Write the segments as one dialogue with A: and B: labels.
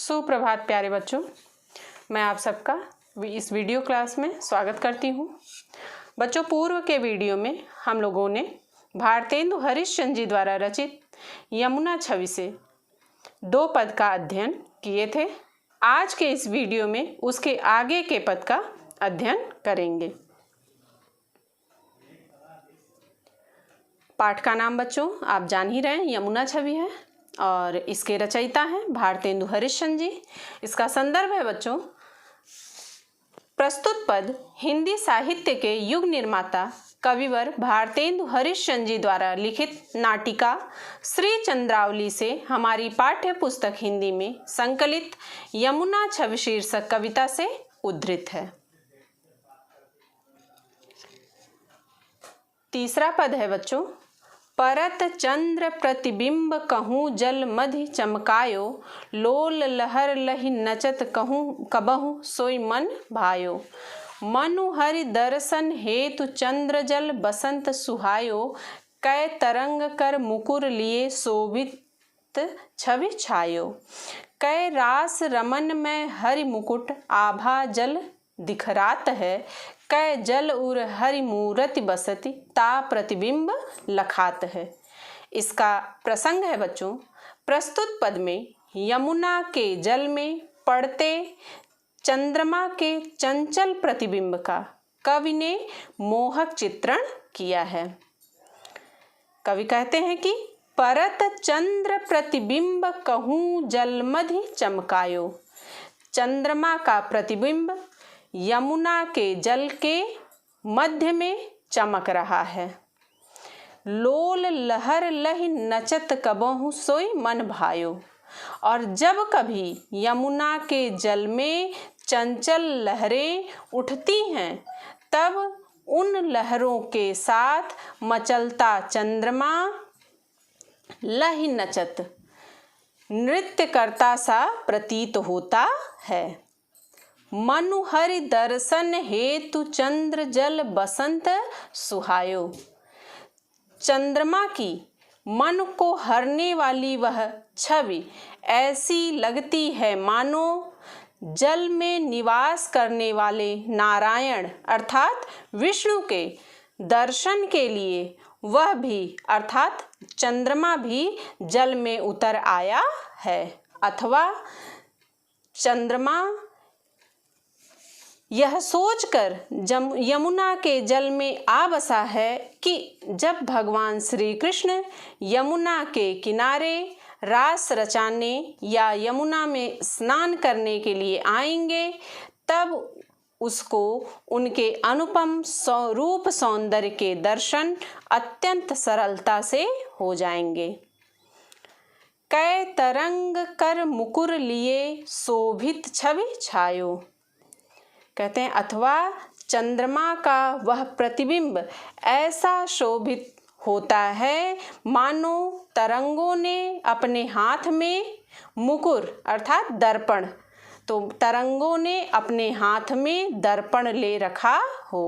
A: सुप्रभात प्यारे बच्चों, मैं आप सबका इस वीडियो क्लास में स्वागत करती हूँ। बच्चों, पूर्व के वीडियो में हम लोगों ने भारतेंदु हरिश्चंद्र जी द्वारा रचित यमुना छवि से 2 पद का अध्ययन किए थे। आज के इस वीडियो में उसके आगे के पद का अध्ययन करेंगे। पाठ का नाम बच्चों आप जान ही रहे हैं, यमुना छवि है और इसके रचयिता हैं भारतेंदु हरिश्चंद्र जी। इसका संदर्भ है बच्चों, प्रस्तुत पद हिंदी साहित्य के युग निर्माता कविवर भारतेंदु हरिश्चंद्र जी द्वारा लिखित नाटिका श्री चंद्रावली से हमारी पाठ्य पुस्तक हिंदी में संकलित यमुना छवि शीर्षक कविता से उद्धृत है। तीसरा पद है बच्चों, परत चंद्र प्रतिबिंब कहूँ जल मधि चमकायो, लोल लहर लहि नचत कहूँ कबहु सोई मन भायो। मनु हरि दर्शन हेतु चंद्र जल बसंत सुहायो, कै तरंग कर मुकुर लिए शोभित छवि छायो। कै रास रमन में हरि मुकुट आभा जल दिखरात है, कै जल उर हरि मूरति बसति ता प्रतिबिंब लखात है। इसका प्रसंग है बच्चों, प्रस्तुत पद में यमुना के जल में पड़ते चंद्रमा के चंचल प्रतिबिंब का कवि ने मोहक चित्रण किया है। कवि कहते हैं कि परत चंद्र प्रतिबिंब कहूँ जलमधि चमकायो। चंद्रमा का प्रतिबिंब यमुना के जल के मध्य में चमक रहा है। लोल लहर लहि नचत कबहु सोई मन भायो। और जब कभी यमुना के जल में चंचल लहरें उठती हैं, तब उन लहरों के साथ मचलता चंद्रमा लहि नचत नृत्य करता सा प्रतीत होता है। मनु हरि दर्शन हेतु चंद्र जल बसंत सुहायो। चंद्रमा की मन को हरने वाली वह छवि ऐसी लगती है मानो जल में निवास करने वाले नारायण अर्थात विष्णु के दर्शन के लिए वह भी अर्थात चंद्रमा भी जल में उतर आया है, अथवा चंद्रमा यह सोचकर यमुना के जल में आ बसा है कि जब भगवान श्री कृष्ण यमुना के किनारे रास रचाने या यमुना में स्नान करने के लिए आएंगे, तब उसको उनके अनुपम रूप सौंदर्य के दर्शन अत्यंत सरलता से हो जाएंगे। कै तरंग कर मुकुर लिए शोभित छवि छायो। कहते हैं अथवा चंद्रमा का वह प्रतिबिंब ऐसा शोभित होता है मानो तरंगों ने अपने हाथ में मुकुर अर्थात दर्पण, तो तरंगों ने अपने हाथ में दर्पण ले रखा हो।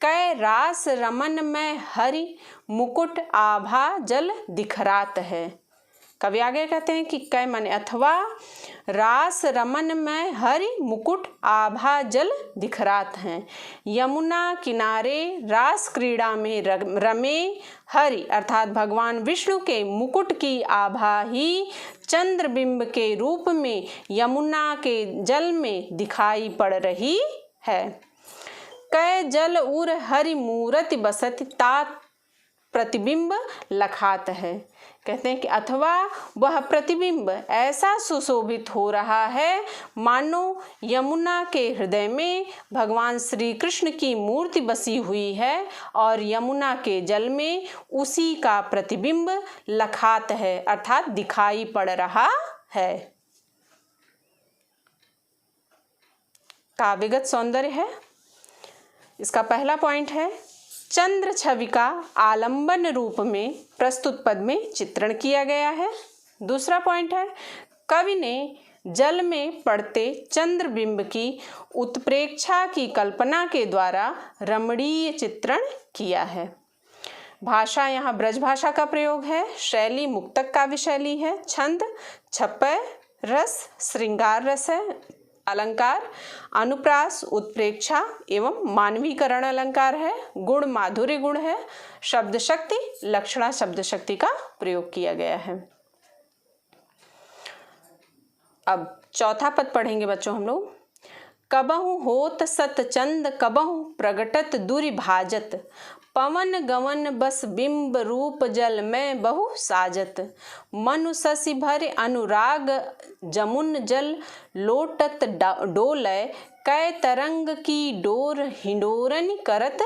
A: कै रास रमन में हरि मुकुट आभा जल दिखरात है। कवि आगे कहते हैं कि कै माने अथवा रास रमन में हरि मुकुट आभा जल दिखरात हैं। यमुना किनारे रास क्रीड़ा में रमे हरि अर्थात भगवान विष्णु के मुकुट की आभा ही चंद्रबिंब के रूप में यमुना के जल में दिखाई पड़ रही है। कै जल उर हरि मूरति बसति ता प्रतिबिंब लखात है। कहते हैं कि अथवा वह प्रतिबिंब ऐसा सुशोभित हो रहा है मानो यमुना के हृदय में भगवान श्री कृष्ण की मूर्ति बसी हुई है और यमुना के जल में उसी का प्रतिबिंब लखात है अर्थात दिखाई पड़ रहा है। काव्यगत सौंदर्य है। इसका पहला पॉइंट है, चंद्र छवि का आलंबन रूप में प्रस्तुत पद में चित्रण किया गया है। दूसरा पॉइंट है, कवि ने जल में पड़ते चंद्रबिंब की उत्प्रेक्षा की कल्पना के द्वारा रमणीय चित्रण किया है। भाषा यहाँ ब्रज भाषा का प्रयोग है। शैली मुक्तक काव्य शैली है। छंद छप्पय रस श्रृंगार रस है, अलंकार अनुप्रास उत्प्रेक्षा एवं मानवीकरण अलंकार है, गुण माधुर्य गुण है, शब्द शक्ति लक्षणा शब्द शक्ति का प्रयोग किया गया है। अब चौथा पद पढ़ेंगे बच्चों हम लोग। कबहु होत सत चंद कबहु प्रगटत दुरिभाजत, पवन गवन बस बिंब रूप जल में बहु साजत, मनु शशि भर अनुराग जमुन जल लोटत डोलय, कै तरंग की डोर हिंडोरन करत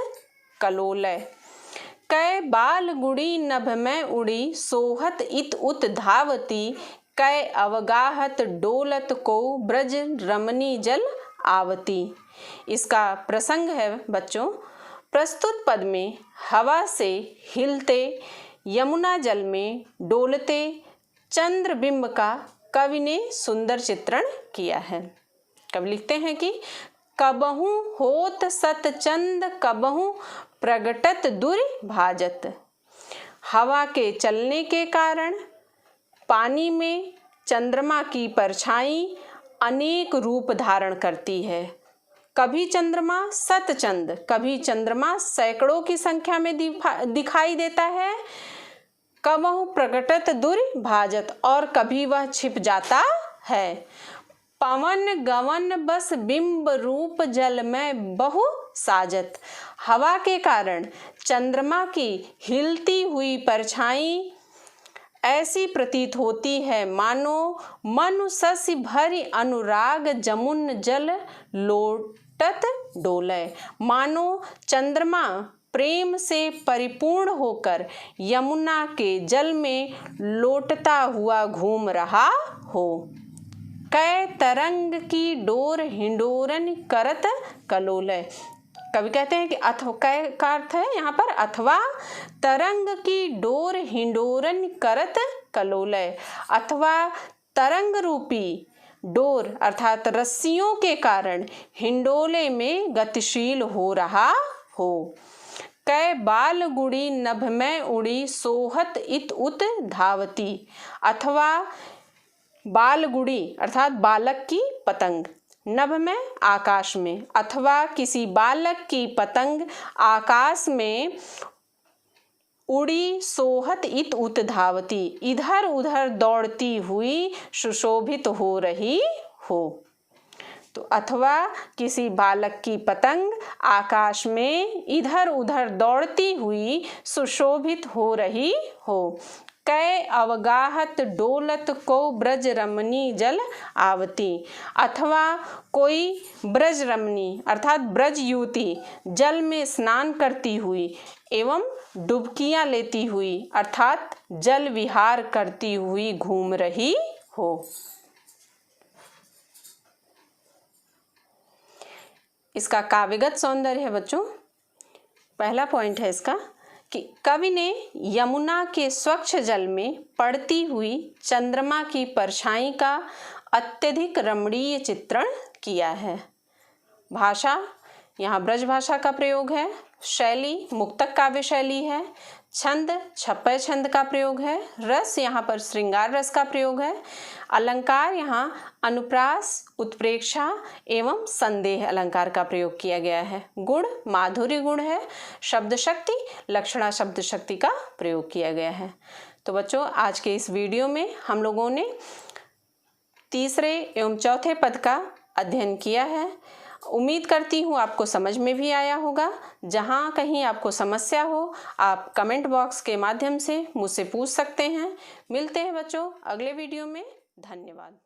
A: कलोलय, कै बाल गुड़ी नभ में उड़ी सोहत इत उत धावती, कै अवगाहत डोलत को ब्रज रमणी जल आवती। इसका प्रसंग है बच्चों, प्रस्तुत पद में हवा से हिलते यमुना जल में डोलते चंद्रबिंब का कवि ने सुंदर चित्रण किया है। कवि लिखते हैं कि कबहु होत सत चंद कबहु प्रगटत दुर्भाजत, हवा के चलने के कारण पानी में चंद्रमा की परछाई अनेक रूप धारण करती है। कभी चंद्रमा सतचंद, कभी चंद्रमा सैकड़ों की संख्या में दिखाई देता है, कबहु प्रगटत दुर्भाजत, और कभी वह छिप जाता है। पवन गवन बस बिंब रूप जल में बहु साजत, हवा के कारण चंद्रमा की हिलती हुई परछाई ऐसी प्रतीत होती है मानो मनु शशि भरि अनुराग जमुन जल लोटत डोलय, मानो चंद्रमा प्रेम से परिपूर्ण होकर यमुना के जल में लोटता हुआ घूम रहा हो। कै तरंग की डोर हिंडोरन करत कलोलय, कवि कहते हैं कि अथवा कै का अर्थ है यहाँ पर अथवा तरंग की डोर हिंडोरन करत कलोलय, अथवा तरंग रूपी डोर अर्थात रस्सियों के कारण हिंडोले में गतिशील हो रहा हो। कै बाल गुड़ी नभ में उड़ी सोहत इत उत धावती, अथवा बाल गुड़ी अर्थात बालक की पतंग, नभ में आकाश में, अथवा किसी बालक की पतंग आकाश में उड़ी सोहत इत उत धावती, इधर उधर दौड़ती हुई सुशोभित हो रही हो। तो अथवा किसी बालक की पतंग आकाश में इधर उधर दौड़ती हुई सुशोभित हो रही हो। कै अवगाहत डोलत को ब्रज रमणी जल आवती, अथवा कोई ब्रज रमणी अर्थात ब्रज युवती जल में स्नान करती हुई एवं डुबकियां लेती हुई अर्थात जल विहार करती हुई घूम रही हो। इसका काव्यगत सौंदर्य है बच्चों, पहला पॉइंट है इसका कि कवि ने यमुना के स्वच्छ जल में पड़ती हुई चंद्रमा की परछाई का अत्यधिक रमणीय चित्रण किया है। भाषा यहाँ ब्रज भाषा का प्रयोग है, शैली मुक्तक काव्य शैली है, छंद छप्पय छंद का प्रयोग है, रस यहाँ पर श्रृंगार रस का प्रयोग है, अलंकार यहाँ अनुप्रास उत्प्रेक्षा एवं संदेह अलंकार का प्रयोग किया गया है, गुण माधुर्य गुण है, शब्द शक्ति लक्षणा शब्द शक्ति का प्रयोग किया गया है। तो बच्चों आज के इस वीडियो में हम लोगों ने तीसरे एवं चौथे पद का अध्ययन किया है। उम्मीद करती हूँ आपको समझ में भी आया होगा। जहाँ कहीं आपको समस्या हो आप कमेंट बॉक्स के माध्यम से मुझसे पूछ सकते हैं। मिलते हैं बच्चों अगले वीडियो में। धन्यवाद।